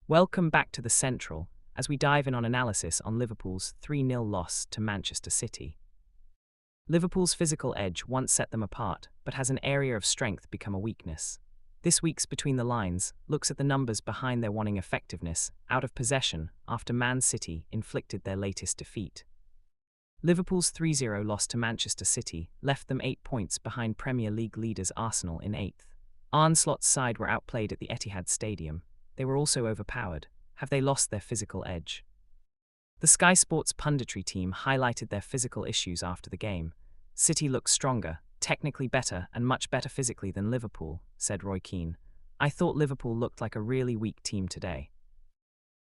Welcome back to the Central, as we dive in on analysis on Liverpool's 3-0 loss to Manchester City. Liverpool's physical edge once set them apart, but has an area of strength become a weakness. This week's Between the Lines looks at the numbers behind their wanting effectiveness out of possession after Man City inflicted their latest defeat. Liverpool's 3-0 loss to Manchester City left them 8 points behind Premier League leaders Arsenal in 8th. Arne Slot's side were outplayed at the Etihad Stadium. They were also overpowered. Have they lost their physical edge? The Sky Sports punditry team highlighted their physical issues after the game. City looks stronger, technically better, and much better physically than Liverpool, said Roy Keane. I thought Liverpool looked like a really weak team today.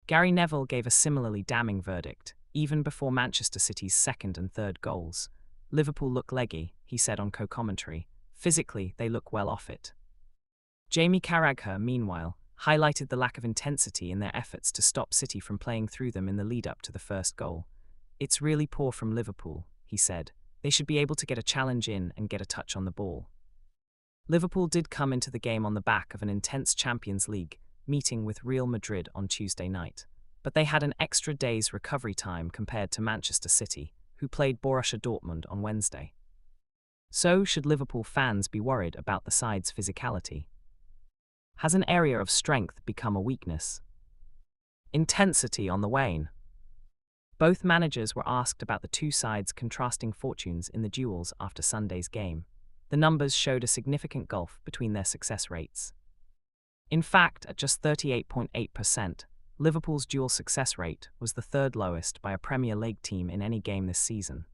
Gary Neville gave a similarly damning verdict, even before Manchester City's second and third goals. Liverpool look leggy, he said on co-commentary. Physically, they look well off it. Jamie Carragher, meanwhile, highlighted the lack of intensity in their efforts to stop City from playing through them in the lead-up to the first goal. It's really poor from Liverpool, he said. They should be able to get a challenge in and get a touch on the ball. Liverpool did come into the game on the back of an intense Champions League meeting with Real Madrid on Tuesday night, but they had an extra day's recovery time compared to Manchester City, who played Borussia Dortmund on Wednesday. So, should Liverpool fans be worried about the side's physicality? Has an area of strength become a weakness? Intensity on the wane. Both managers were asked about the two sides' contrasting fortunes in the duels after Sunday's game. The numbers showed a significant gulf between their success rates. In fact, at just 38.8%, Liverpool's duel success rate was the third lowest by a Premier League team in any game this season.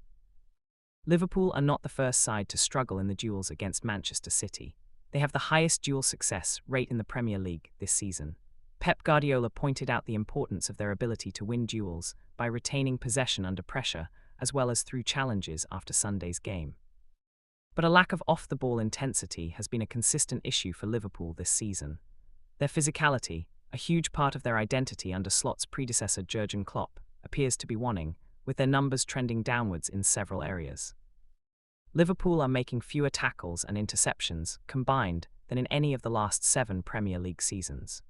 Liverpool are not the first side to struggle in the duels against Manchester City. They have the highest duel success rate in the Premier League this season. Pep Guardiola pointed out the importance of their ability to win duels by retaining possession under pressure, as well as through challenges after Sunday's game. But a lack of off-the-ball intensity has been a consistent issue for Liverpool this season. Their physicality, a huge part of their identity under Slot's predecessor Jurgen Klopp, appears to be waning, with their numbers trending downwards in several areas. Liverpool are making fewer tackles and interceptions combined than in any of the last 7 Premier League seasons.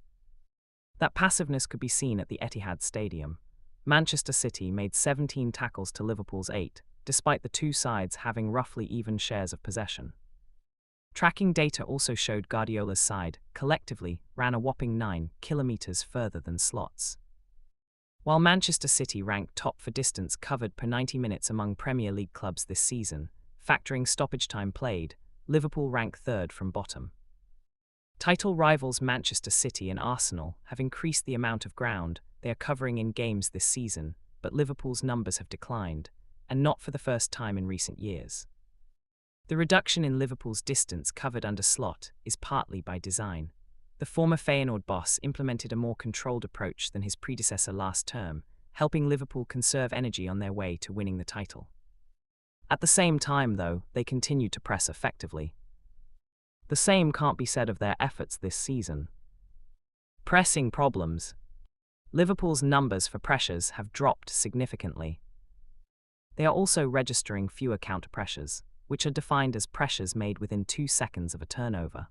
That passiveness could be seen at the Etihad Stadium. Manchester City made 17 tackles to Liverpool's 8, despite the two sides having roughly even shares of possession. Tracking data also showed Guardiola's side, collectively, ran a whopping 9 kilometers further than Slot's. While Manchester City ranked top for distance covered per 90 minutes among Premier League clubs this season, factoring stoppage time played, Liverpool rank third from bottom. Title rivals Manchester City and Arsenal have increased the amount of ground they are covering in games this season, but Liverpool's numbers have declined, and not for the first time in recent years. The reduction in Liverpool's distance covered under Slot is partly by design. The former Feyenoord boss implemented a more controlled approach than his predecessor last term, helping Liverpool conserve energy on their way to winning the title. At the same time, though, they continued to press effectively. The same can't be said of their efforts this season. Pressing problems. Liverpool's numbers for pressures have dropped significantly. They are also registering fewer counter-pressures, which are defined as pressures made within 2 seconds of a turnover.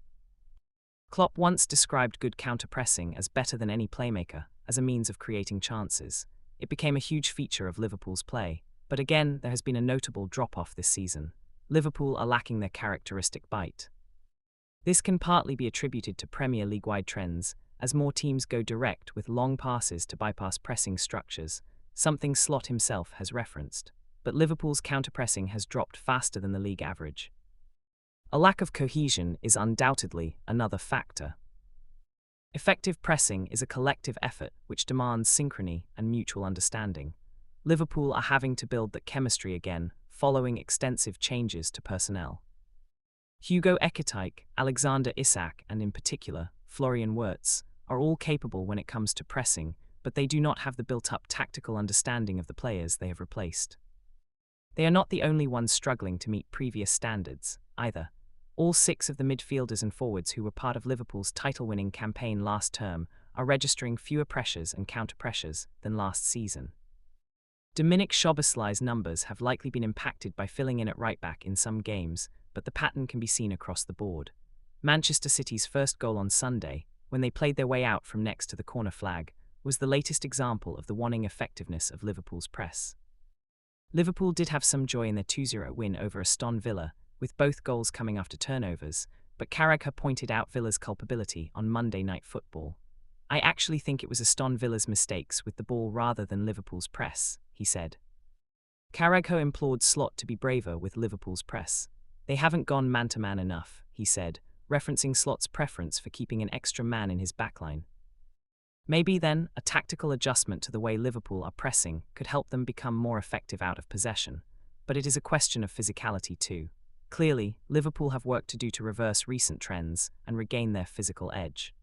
Klopp once described good counter-pressing as better than any playmaker, as a means of creating chances. It became a huge feature of Liverpool's play, but again there has been a notable drop-off this season. Liverpool are lacking their characteristic bite. This can partly be attributed to Premier League-wide trends, as more teams go direct with long passes to bypass pressing structures, something Slot himself has referenced. But Liverpool's counter-pressing has dropped faster than the league average. A lack of cohesion is undoubtedly another factor. Effective pressing is a collective effort which demands synchrony and mutual understanding. Liverpool are having to build that chemistry again, following extensive changes to personnel. Hugo Ekitike, Alexander Isak, and in particular, Florian Wirtz, are all capable when it comes to pressing, but they do not have the built-up tactical understanding of the players they have replaced. They are not the only ones struggling to meet previous standards, either. All 6 of the midfielders and forwards who were part of Liverpool's title-winning campaign last term are registering fewer pressures and counter-pressures than last season. Dominik Szoboszlai's numbers have likely been impacted by filling in at right-back in some games, but the pattern can be seen across the board. Manchester City's first goal on Sunday, when they played their way out from next to the corner flag, was the latest example of the waning effectiveness of Liverpool's press. Liverpool did have some joy in their 2-0 win over Aston Villa, with both goals coming after turnovers, but Carragher pointed out Villa's culpability on Monday Night Football. "I actually think it was Aston Villa's mistakes with the ball rather than Liverpool's press," he said. Carragher implored Slot to be braver with Liverpool's press. "They haven't gone man-to-man enough," he said, referencing Slot's preference for keeping an extra man in his backline. Maybe then, a tactical adjustment to the way Liverpool are pressing could help them become more effective out of possession, but it is a question of physicality too. Clearly, Liverpool have work to do to reverse recent trends and regain their physical edge.